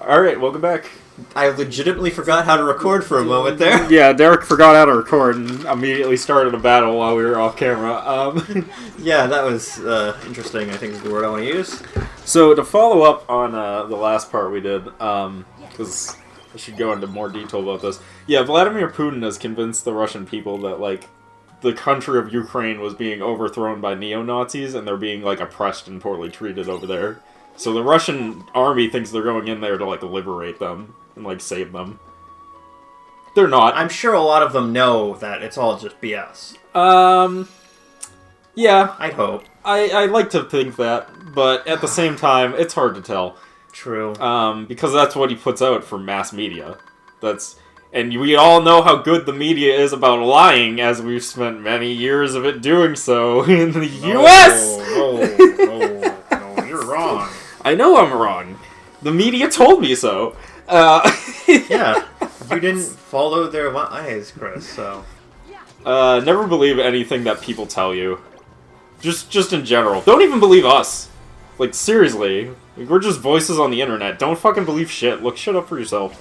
Alright, welcome back. I legitimately forgot how to record for a moment there. Yeah, Derek forgot how to record and immediately started a battle while we were off camera. Yeah, that was interesting, I think is the word I want to use. So, to follow up on the last part we did, because I should go into more detail about this. Yeah, Vladimir Putin has convinced the Russian people that, like, the country of Ukraine was being overthrown by neo-Nazis and they're being, like, oppressed and poorly treated over there. So the Russian army thinks they're going in there to, like, liberate them and, like, save them. They're not. I'm sure a lot of them know that it's all just BS. Yeah. I'd hope. I like to think that, but at the same time, it's hard to tell. True. Because that's what he puts out for mass media. And we all know how good the media is about lying, as we've spent many years of it doing so in the U.S.! No, you're wrong. I know I'm wrong. The media told me so. Yeah, you didn't follow their lies, Chris, so... Never believe anything that people tell you. Just in general. Don't even believe us. Like, seriously. We're just voices on the internet. Don't fucking believe shit. Look shit up for yourself.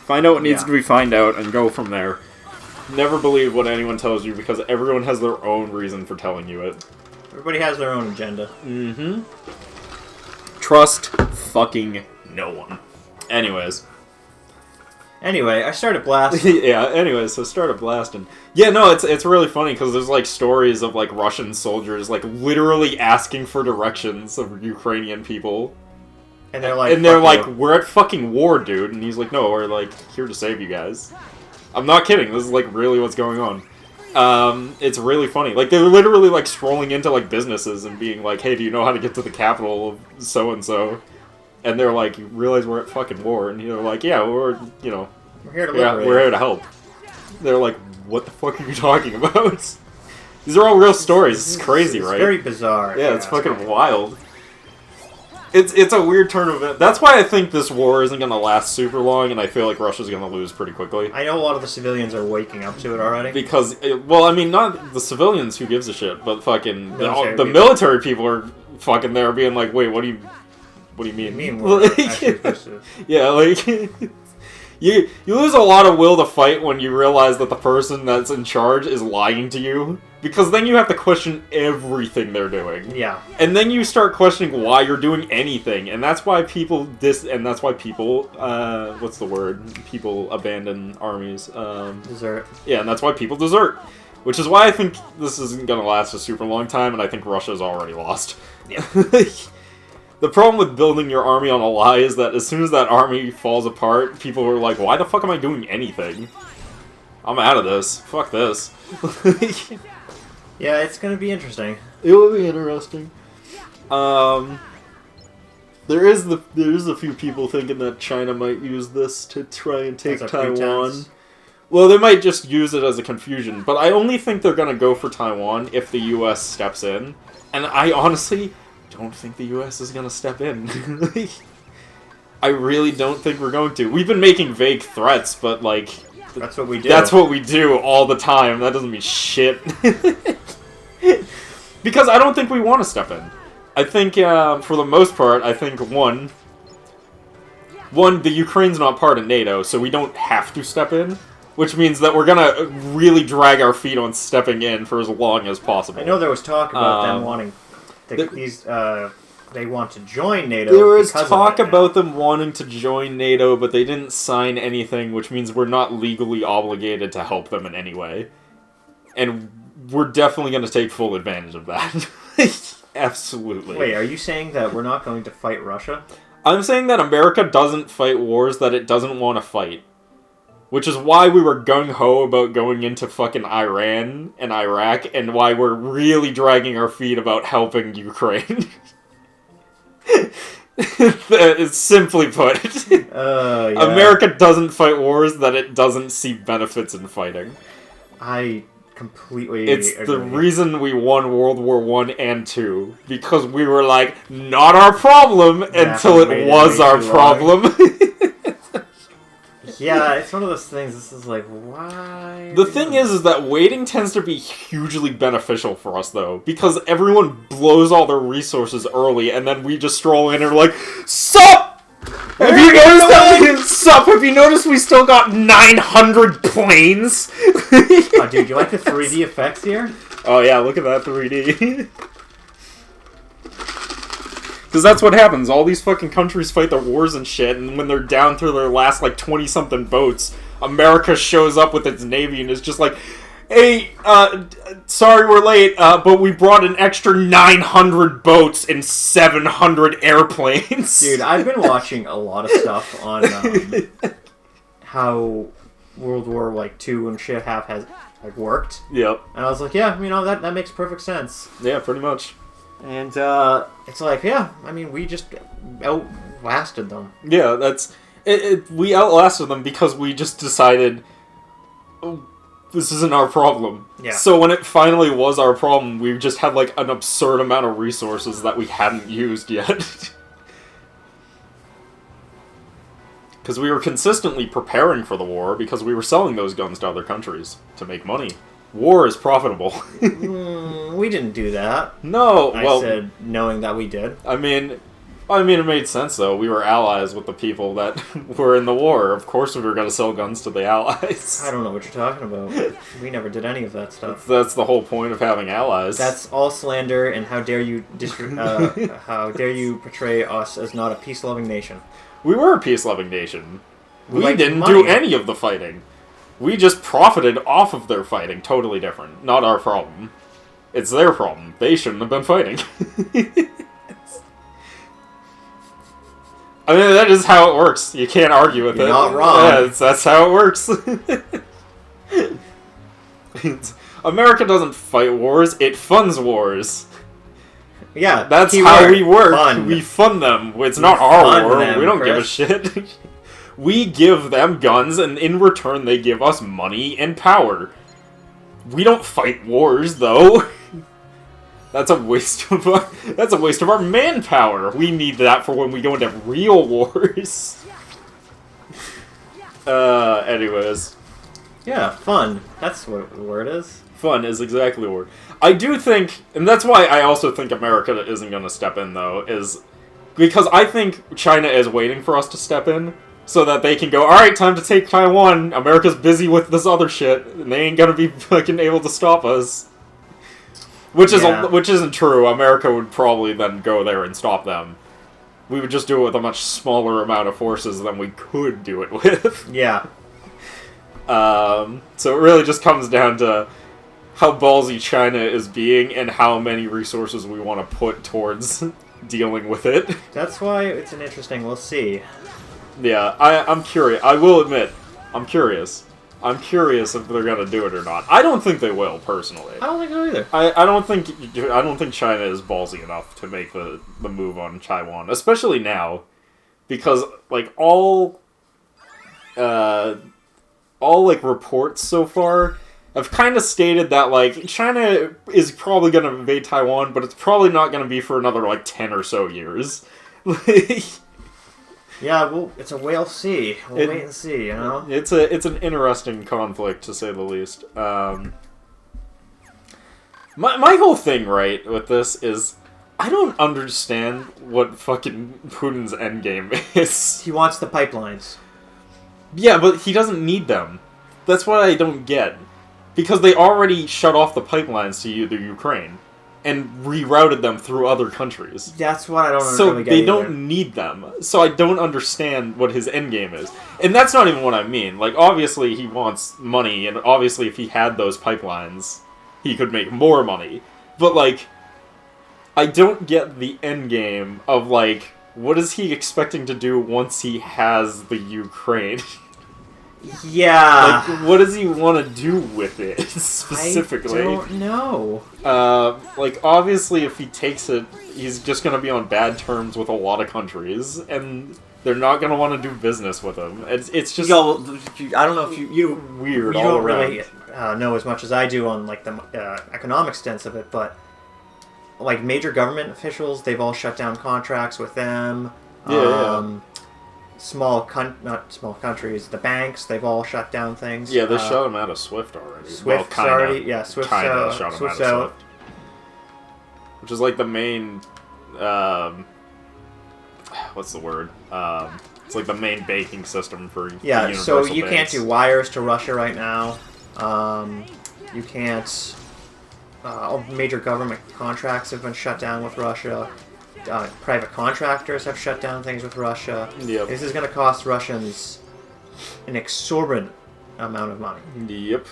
Find out what needs to be found out and go from there. Never believe what anyone tells you because everyone has their own reason for telling you it. Everybody has their own agenda. Mm-hmm. Trust fucking no one. Anyways. Anyway, I started blasting. Yeah, anyways, so started blasting. Yeah, no, it's really funny because there's, like, stories of, like, Russian soldiers, like, literally asking for directions of Ukrainian people. And they're like, we're at fucking war, dude. And he's like, no, we're, like, here to save you guys. I'm not kidding. This is, like, really what's going on. It's really funny. Like, they're literally, like, strolling into, like, businesses and being like, hey, do you know how to get to the capital of so-and-so? And they're like, you realize we're at fucking war? And they're like, yeah, we're here to liberate. We're here to help. They're like, what the fuck are you talking about? These are all real stories. It's crazy, right? It's very bizarre. Yeah, it's fucking wild. It's a weird turn of events. That's why I think this war isn't going to last super long, and I feel like Russia's going to lose pretty quickly. I know a lot of the civilians are waking up to it already. Because, well, I mean, not the civilians, who gives a shit, but fucking the military people are fucking there being like, wait, what do you mean? Yeah, like, you lose a lot of will to fight when you realize that the person that's in charge is lying to you. Because then you have to question everything they're doing. Yeah. And then you start questioning why you're doing anything. And that's why people what's the word? People abandon armies. Desert. Yeah, and that's why people desert. Which is why I think this isn't going to last a super long time, and I think Russia's already lost. Yeah. The problem with building your army on a lie is that as soon as that army falls apart, people are like, why the fuck am I doing anything? I'm out of this. Fuck this. Yeah, it's gonna be interesting. It will be interesting. There is a few people thinking that China might use this to try and take Taiwan. Pretense. Well, they might just use it as a confusion, but I only think they're gonna go for Taiwan if the U.S. steps in. And I honestly don't think the U.S. is gonna step in. I really don't think we're going to. We've been making vague threats, but, like... That's what we do. That's what we do all the time. That doesn't mean shit. Because I don't think we want to step in. I think, for the most part, I think, one, the Ukraine's not part of NATO, so we don't have to step in. Which means that we're gonna really drag our feet on stepping in for as long as possible. I know there was talk about them wanting... They want to join NATO. There was talk about them wanting to join NATO, but they didn't sign anything, which means we're not legally obligated to help them in any way. And we're definitely going to take full advantage of that. Absolutely. Wait, are you saying that we're not going to fight Russia? I'm saying that America doesn't fight wars that it doesn't want to fight. Which is why we were gung-ho about going into fucking Iran and Iraq, and why we're really dragging our feet about helping Ukraine. It's simply put. Yeah. America doesn't fight wars that it doesn't see benefits in fighting. I completely It's agree. the reason we won World War I and II. Because we were like, not our problem, until it was our problem. Yeah, it's one of those things. This is like, why? The thing is that waiting tends to be hugely beneficial for us, though, because everyone blows all their resources early, and then we just stroll in and are like, "Sup? Have you guys up! Have you noticed we still got 900 planes? Oh, dude, you like the 3D effects here? Oh yeah, look at that 3D. Because that's what happens. All these fucking countries fight their wars and shit, and when they're down through their last, like, 20-something boats, America shows up with its navy and is just like, hey, sorry we're late, but we brought an extra 900 boats and 700 airplanes. Dude, I've been watching a lot of stuff on how World War, like, II and shit has, like, worked. Yep. And I was like, yeah, you know, that makes perfect sense. Yeah, pretty much. And, it's like, yeah, I mean, we just outlasted them. Yeah, that's... we outlasted them because we just decided, oh, this isn't our problem. Yeah. So when it finally was our problem, we just had, like, an absurd amount of resources that we hadn't used yet. Because we were consistently preparing for the war because we were selling those guns to other countries to make money. War is profitable. We didn't do that. No, well... I said, knowing that we did. I mean, it made sense, though. We were allies with the people that were in the war. Of course we were going to sell guns to the allies. I don't know what you're talking about. We never did any of that stuff. That's the whole point of having allies. That's all slander, and how dare you how dare you portray us as not a peace-loving nation. We were a peace-loving nation. We like didn't money. do any of the fighting. We just profited off of their fighting. Totally different. Not our problem. It's their problem. They shouldn't have been fighting. I mean, that is how it works. You can't argue with You're it. not wrong. Yeah, that's how it works. America doesn't fight wars, it funds wars. Yeah, That's how we work. Fun. We fund them. It's not our fund war. them, We don't give a Chris. shit. We give them guns, and in return they give us money and power. We don't fight wars, though. That's a waste of our manpower. We need that for when we go into real wars. Anyways. Yeah, fun. That's what the word is. Fun is exactly the word. I do think, and that's why I also think America isn't going to step in, though, is because I think China is waiting for us to step in so that they can go, alright, time to take Taiwan. America's busy with this other shit, and they ain't going to be fucking able to stop us. Which isn't true. America would probably then go there and stop them. We would just do it with a much smaller amount of forces than we could do it with. Yeah. So it really just comes down to how ballsy China is being and how many resources we want to put towards dealing with it. That's why it's an interesting. We'll see. Yeah, I'm curious. I will admit, I'm curious. I'm curious if they're gonna do it or not. I don't think they will, personally. I don't think so either. I don't think China is ballsy enough to make the move on Taiwan, especially now, because like all like reports so far have kind of stated that like China is probably going to invade Taiwan, but it's probably not going to be for another like 10 or so years. Yeah, well, it's a we'll see. We'll wait and see, you know? It's an interesting conflict, to say the least. My whole thing, right, with this is I don't understand what fucking Putin's endgame is. He wants the pipelines. Yeah, but he doesn't need them. That's what I don't get. Because they already shut off the pipelines to the Ukraine and rerouted them through other countries. That's what I don't So really get they either. don't need them. So I don't understand what his endgame is. And that's not even what I mean. Like, obviously he wants money, and obviously if he had those pipelines, he could make more money. But, like, I don't get the endgame of, like, what is he expecting to do once he has the Ukraine? Yeah. Like, what does he want to do with it, specifically? I don't know. Like, obviously, if he takes it, he's just going to be on bad terms with a lot of countries, and they're not going to want to do business with him. It's just Yo, I don't know if you weird you all don't around. really know as much as I do on, like, the economic stance of it, but, like, major government officials, they've all shut down contracts with them. Yeah. Not small countries, the banks, they've all shut down things. Yeah, they shut him out of SWIFT already. Swift's kinda, already, yeah, Swift's kinda out. shut him Swift's out of out. SWIFT. Which is like the main, what's the word? It's like the main banking system for the Yeah, so universal you can't banks. do wires to Russia right now. You can't... all major government contracts have been shut down with Russia. Private contractors have shut down things with Russia. Yep. This is going to cost Russians an exorbitant amount of money. Yep.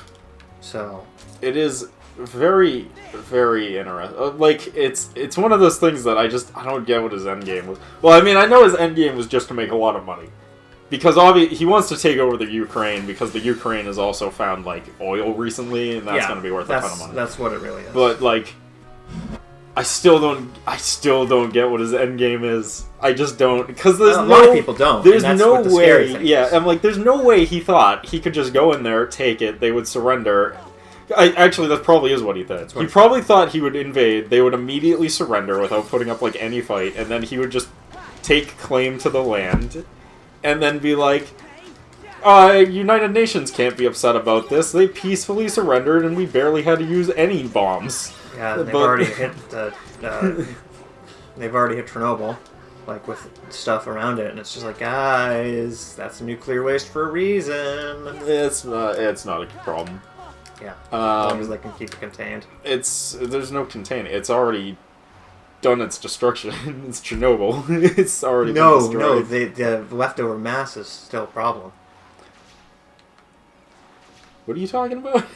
So... It is very, very interesting. Like, it's one of those things that I don't get what his endgame was. Well, I mean, I know his endgame was just to make a lot of money. Because he wants to take over the Ukraine, because the Ukraine has also found, like, oil recently, and that's going to be worth a ton of money. That's what it really is. But, like, I still don't get what his endgame is. I just don't, because there's a lot of people don't. There's and that's no what the way. scary thing Yeah, is. I'm like, there's no way he thought he could just go in there, take it, they would surrender. Actually, that probably is what he thought. He probably thought he would invade, they would immediately surrender without putting up, like, any fight, and then he would just take claim to the land, and then be like, United Nations can't be upset about this. They peacefully surrendered, and we barely had to use any bombs. Yeah, they've already hit they've already hit Chernobyl, like with stuff around it, and it's just like, guys, that's nuclear waste for a reason. It's not a problem. Yeah, as long as they can keep it contained. There's no containing. It's already done its destruction. It's Chernobyl. It's already been destroyed. The leftover mass is still a problem. What are you talking about?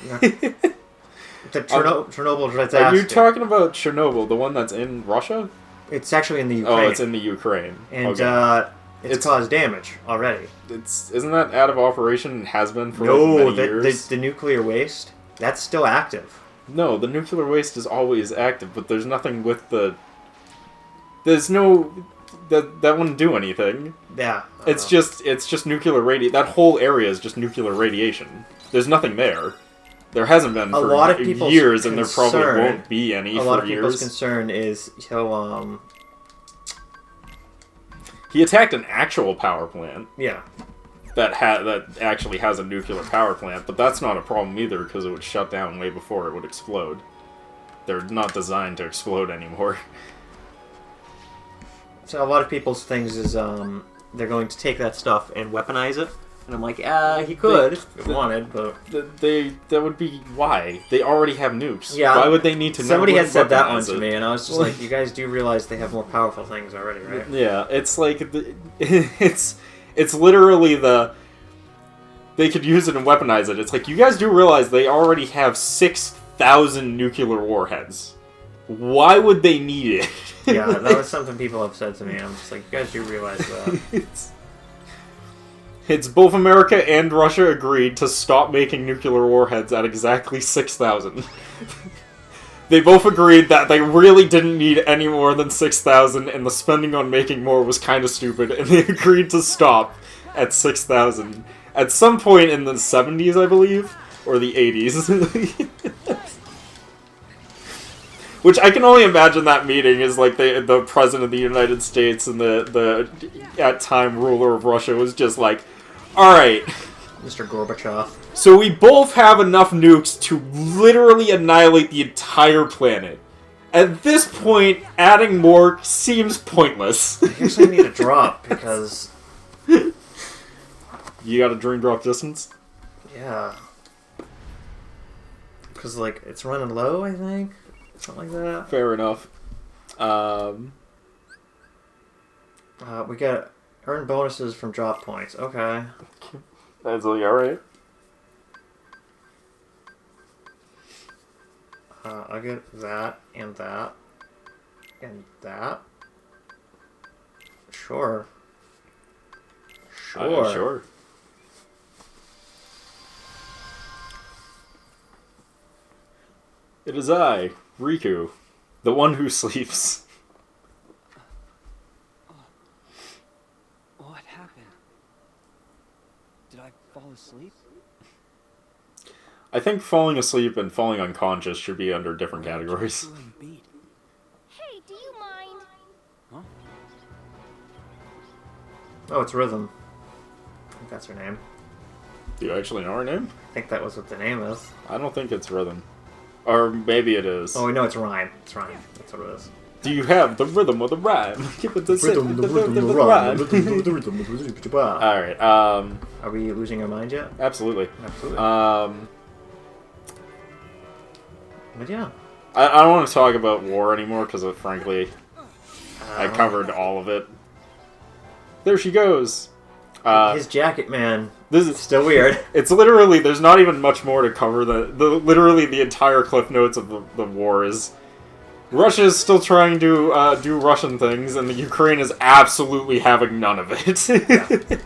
The Chernobyl disaster. Are you talking about Chernobyl, the one that's in Russia? It's actually in the Ukraine. Oh, it's in the Ukraine. And okay. it's caused damage already. Isn't that out of operation and has been for many years? The nuclear waste, that's still active. No, the nuclear waste is always active, but there's nothing with the... There's no... That wouldn't do anything. Yeah. It's just nuclear radiation. That whole area is just nuclear radiation. There's nothing there. There hasn't been for lot of people's years, and there probably won't be any for years. A lot of people's concern is he attacked an actual power plant. Yeah. That actually has a nuclear power plant, but that's not a problem either because it would shut down way before it would explode. They're not designed to explode anymore. So a lot of people's things is they're going to take that stuff and weaponize it. And I'm like, he could if he wanted, but... That would be why. They already have nukes. Yeah. Why would they need to know? Somebody had said that one to me, and I was just like, you guys do realize they have more powerful things already, right? Yeah, it's like... It's literally they could use it and weaponize it. It's like, you guys do realize they already have 6,000 nuclear warheads. Why would they need it? Yeah, that was something people have said to me. I'm just like, you guys do realize that. It's both America and Russia agreed to stop making nuclear warheads at exactly 6,000. They both agreed that they really didn't need any more than 6,000, and the spending on making more was kind of stupid, and they agreed to stop at 6,000. At some point in the 70s, I believe, or the 80s. Which I can only imagine that meeting is like the president of the United States and the at time ruler of Russia was just like, alright. Mr. Gorbachev. So we both have enough nukes to literally annihilate the entire planet. At this point, adding more seems pointless. I guess I need a drop because... You got a dream drop distance? Yeah. Because, like, it's running low, I think? Something like that. Fair enough. We got earn bonuses from drop points. Okay. That's alright. I'll get that and that and that. Sure. Sure. It is I, Riku, the one who sleeps. What happened? Did I fall asleep? I think falling asleep and falling unconscious should be under different categories. Hey, do you mind? Huh? Oh, it's Rhythm. I think that's her name. Do you actually know her name? I think that was what the name is. I don't think it's Rhythm. Or maybe it is. Oh, we know it's Rhyme. It's Rhyme. That's what it is. Do you have the rhythm of the rhyme? Give it the Rhythm, the rhythm, the rhyme, the rhythm. All right. Are we losing our mind yet? Absolutely. Absolutely. But yeah. I don't want to talk about war anymore because, frankly, I covered all of it. There she goes. His jacket, man. This is Still weird. It's literally, there's not even much more to cover. Literally the entire cliff notes of the war is Russia is still trying to do Russian things, and the Ukraine is absolutely having none of it. Yeah.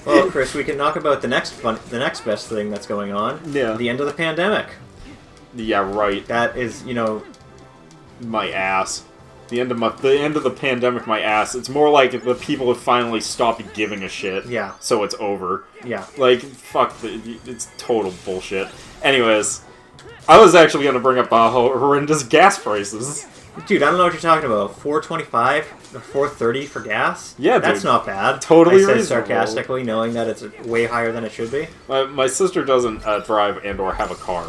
Well, Chris, we can talk about the next best thing that's going on. Yeah. The end of the pandemic. Yeah, right. That is, My ass. The end of the pandemic, my ass. It's more like the people have finally stopped giving a shit. Yeah. So it's over. Yeah. Like, fuck, it's total bullshit. Anyways, I was actually going to bring up the horrendous gas prices. Dude, I don't know what you're talking about. $4.25 or $4.30 for gas? Yeah, dude. That's not bad. Totally I said reasonable. sarcastically, knowing that it's way higher than it should be. My sister doesn't drive and or have a car.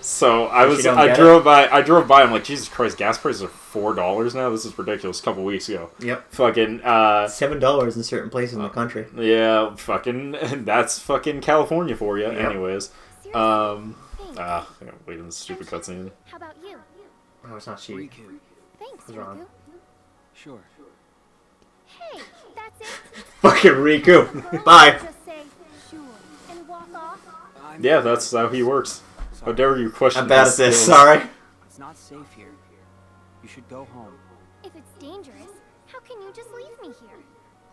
So I drove by. I'm like, Jesus Christ, gas prices are $4 now. This is ridiculous. A couple weeks ago. Yep. Fucking $7 in certain places in the country. Yeah, fucking. That's fucking California for you. Yep. Anyways, I gotta wait in the stupid cutscene. How about you? Oh, it's not she. Riku. Thanks, What's wrong? Riku. Sure. Hey, that's it? Fucking Riku. Bye. Just say, sure, and walk off? Yeah, that's how he works. How dare you question? I'm bad his at this. skills. Sorry. It's not safe here. You should go home. If it's dangerous, how can you just leave me here?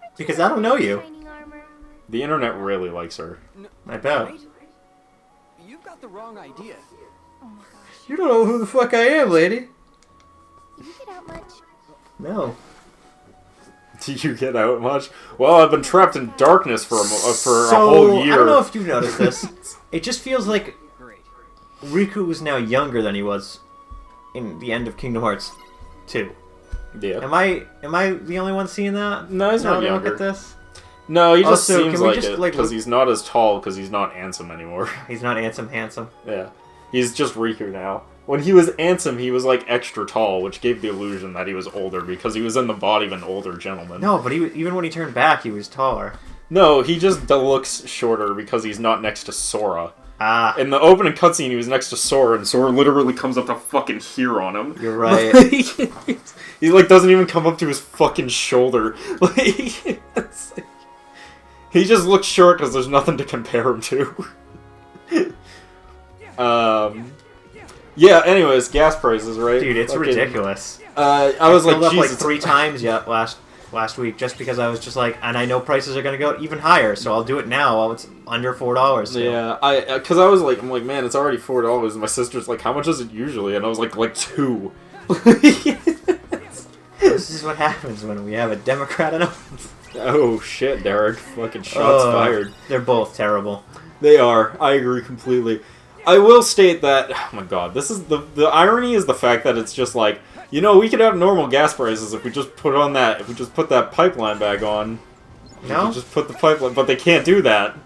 Aren't Because you I don't know you. shining armor? The internet really likes her. I bet. Right? You've got the wrong idea. Oh my gosh. You don't know who the fuck I am, lady. You get out much? No. Do you get out much? Well, I've been trapped in darkness for a So, whole year. I don't know if you've noticed this. It just feels like Great. Riku is now younger than he was in the end of Kingdom Hearts 2. Yeah. Am I the only one seeing that? No, he's Now not that I look younger. at this? No, he just Also, seems can we like just, it like, because look- he's not as tall because he's not Ansem anymore. He's not handsome. Yeah, he's just Riku now. When he was Ansem, he was like extra tall, which gave the illusion that he was older because he was in the body of an older gentleman. No, but even when he turned back, he was taller. No, he just looks shorter because he's not next to Sora. Ah, In the opening cutscene, he was next to Sora, and Sora literally comes up to fucking here on him. you're right. He like doesn't even come up to his fucking shoulder. Like, he just looks short because there's nothing to compare him to. Yeah. Anyways, gas prices, right? Dude, it's Fucking- ridiculous. I was like, filled up Jesus. like 3 times yet last week just because I was just like, and I know prices are gonna go even higher, so I'll do it now while it's under $4. Still. Yeah, because I was like, man, it's already $4. And my sister's like, how much is it usually? And I was like 2. This is what happens when we have a Democrat in office. Oh shit, Derek! Fucking shots fired. They're both terrible. They are. I agree completely. I will state that. Oh my god, this is the irony is the fact that it's just like, we could have normal gas prices if we just put that pipeline back on. No? We just put the pipeline, but they can't do that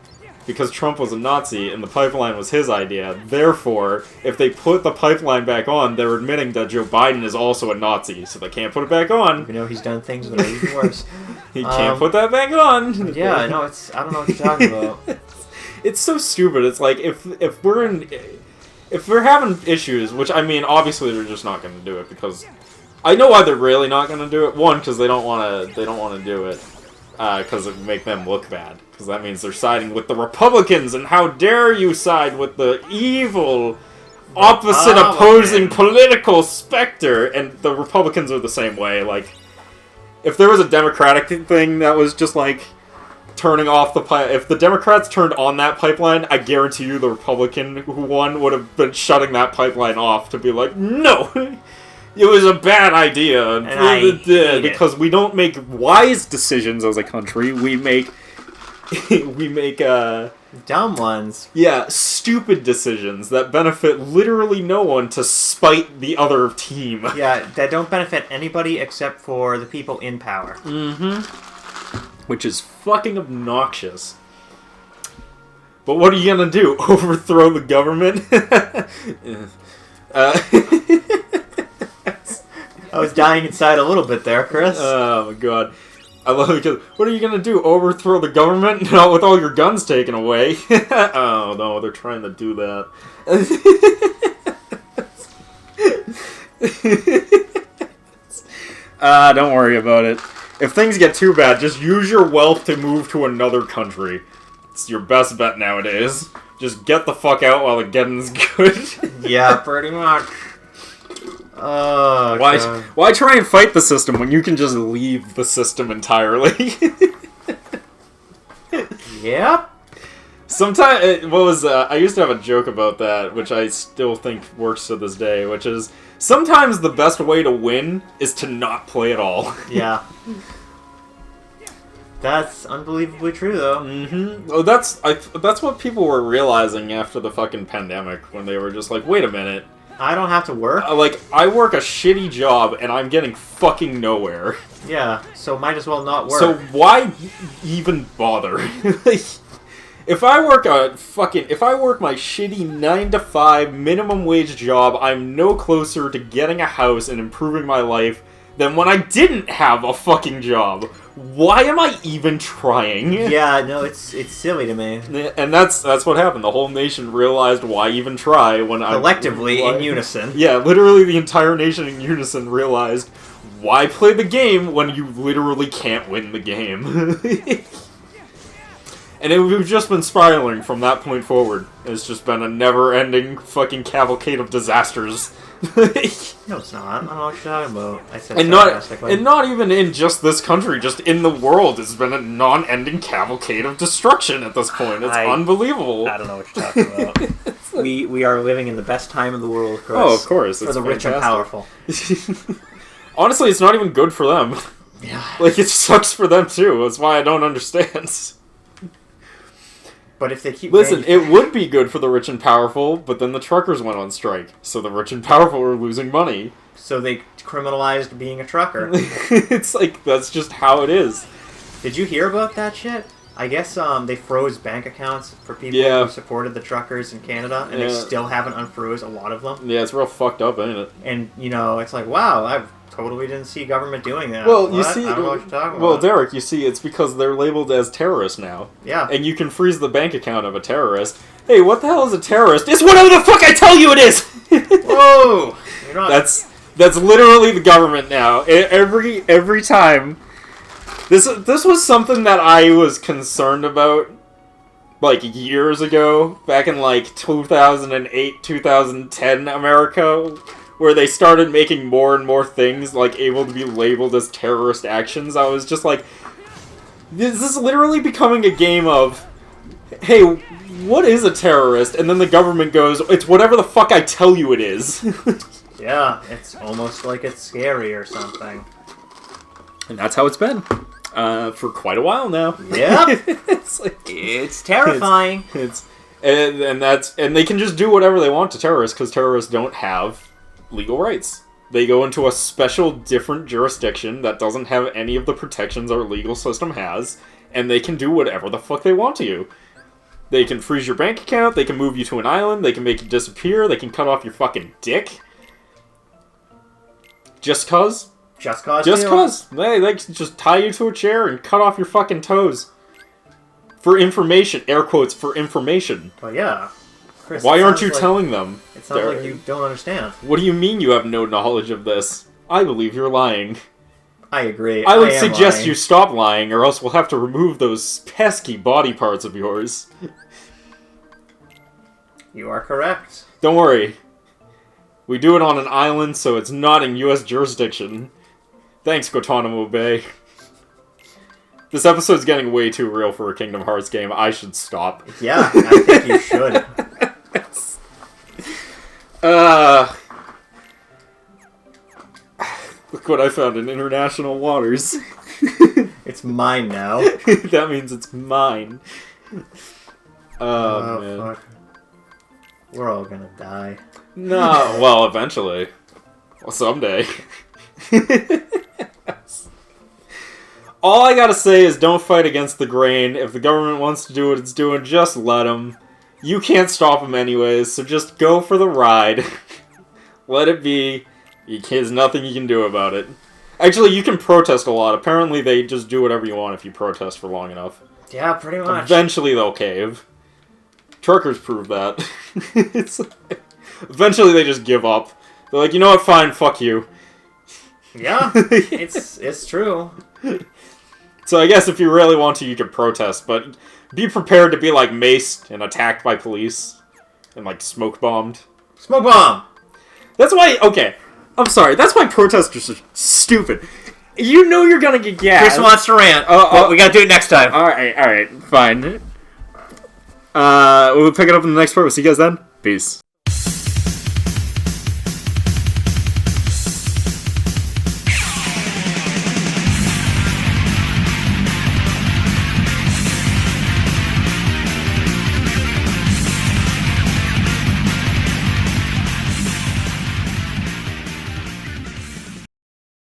because Trump was a Nazi and the pipeline was his idea. Therefore, if they put the pipeline back on, they're admitting that Joe Biden is also a Nazi, so they can't put it back on. Even though he's done things that are even worse. He can't put that back on. Yeah, I know. I don't know what you're talking about. It's so stupid. It's like if we're having issues, which I mean, obviously they're just not going to do it because I know why they're really not going to do it. One, because they don't want to do it because it would make them look bad. Because that means they're siding with the Republicans, and how dare you side with the evil, opposite opposing political specter? And the Republicans are the same way. Like, if there was a Democratic thing that was just like turning off the if the Democrats turned on that pipeline, I guarantee you the Republican who won would have been shutting that pipeline off to be like, no, it was a bad idea, And I hate because we don't make wise decisions as a country. We make Dumb ones. yeah, stupid decisions that benefit literally no one to spite the other team. Yeah, that don't benefit anybody except for the people in power. Which is fucking obnoxious. But what are you gonna do? Overthrow the government? I was dying inside a little bit there, Chris. Oh my god. I love it because, what are you gonna do? Overthrow the government? Not with all your guns taken away. Oh no, they're trying to do that. Don't worry about it. If things get too bad, just use your wealth to move to another country. It's your best bet nowadays. Just get the fuck out while the getting's good. Yeah, pretty much. Oh, why try and fight the system when you can just leave the system entirely? Yep. Sometimes, I used to have a joke about that, which I still think works to this day, which is, sometimes the best way to win is to not play at all. Yeah. That's unbelievably true, though. Mm-hmm. Oh, that's what people were realizing after the fucking pandemic, when they were just like, wait a minute. I don't have to work? I work a shitty job, and I'm getting fucking nowhere. Yeah, so might as well not work. So why even bother? If I work my shitty 9-to-5 minimum wage job, I'm no closer to getting a house and improving my life than when I didn't have a fucking job. Why am I even trying? Yeah, no, it's silly to me. And that's what happened. The whole nation realized why even try when collectively in unison. Yeah, literally the entire nation in unison realized why play the game when you literally can't win the game. And we've just been spiraling from that point forward. It's just been a never-ending fucking cavalcade of disasters. No, it's not. I don't know what you're talking about. I said and not even in just this country, just in the world. It's been a non-ending cavalcade of destruction at this point. It's unbelievable. I don't know what you're talking about. We are living in the best time in the world, Chris. Oh, of course. For the rich and powerful. Honestly, it's not even good for them. Yeah. Like, it sucks for them, too. That's why I don't understand. But if they keep... Listen, it would be good for the rich and powerful, but then the truckers went on strike, so the rich and powerful were losing money. So they criminalized being a trucker. It's like, that's just how it is. Did you hear about that shit? I guess they froze bank accounts for people who supported the truckers in Canada, and they still haven't unfroze a lot of them. Yeah, it's real fucked up, ain't it? And, you know, it's like, wow, I totally didn't see government doing that. Well, you see... I don't know what you're talking about. Well, Derek, you see, it's because they're labeled as terrorists now. Yeah. And you can freeze the bank account of a terrorist. Hey, what the hell is a terrorist? It's whatever the fuck I tell you it is! Whoa! You're not... That's literally the government now. Every time... This was something that I was concerned about, like, years ago, back in, like, 2008, 2010 America, where they started making more and more things, like, able to be labeled as terrorist actions. I was just like, this is literally becoming a game of, hey, what is a terrorist? And then the government goes, it's whatever the fuck I tell you it is. Yeah, it's almost like it's scary or something. And that's how it's been. For quite a while now. Yeah. it's terrifying. And they can just do whatever they want to terrorists, because terrorists don't have legal rights. They go into a special, different jurisdiction that doesn't have any of the protections our legal system has, and they can do whatever the fuck they want to you. They can freeze your bank account, they can move you to an island, they can make you disappear, they can cut off your fucking dick. Just cause? Just cause? Just cause. They can just tie you to a chair and cut off your fucking toes. For information. Air quotes, for information. Well, yeah. Chris, why aren't you telling them? It sounds like you don't understand. What do you mean you have no knowledge of this? I believe you're lying. I agree. I would suggest you stop lying, or else we'll have to remove those pesky body parts of yours. You are correct. Don't worry. We do it on an island, so it's not in U.S. jurisdiction. Thanks, Guantanamo Bay. This episode's getting way too real for a Kingdom Hearts game. I should stop. Yeah, I think you should. Look what I found in international waters. It's mine now. That means it's mine. Oh, man. Fuck. We're all gonna die. No, well, eventually. Well, someday. All I gotta say is don't fight against the grain. If the government wants to do what it's doing, just let them. You can't stop them anyways, so just go for the ride. Let it be. There's nothing you can do about it. Actually, you can protest a lot. Apparently, they just do whatever you want if you protest for long enough. Yeah, pretty much. Eventually, they'll cave. Truckers prove that. Eventually, they just give up. They're like, you know what? Fine, fuck you. Yeah, it's true. So I guess if you really want to, you can protest, but be prepared to be like maced and attacked by police and like smoke bombed. Smoke bomb. That's why. Okay, I'm sorry. That's why protesters are stupid. You know you're gonna get gas. Chris wants to rant. But we gotta do it next time. All right, fine. We'll pick it up in the next part. We'll see you guys then. Peace.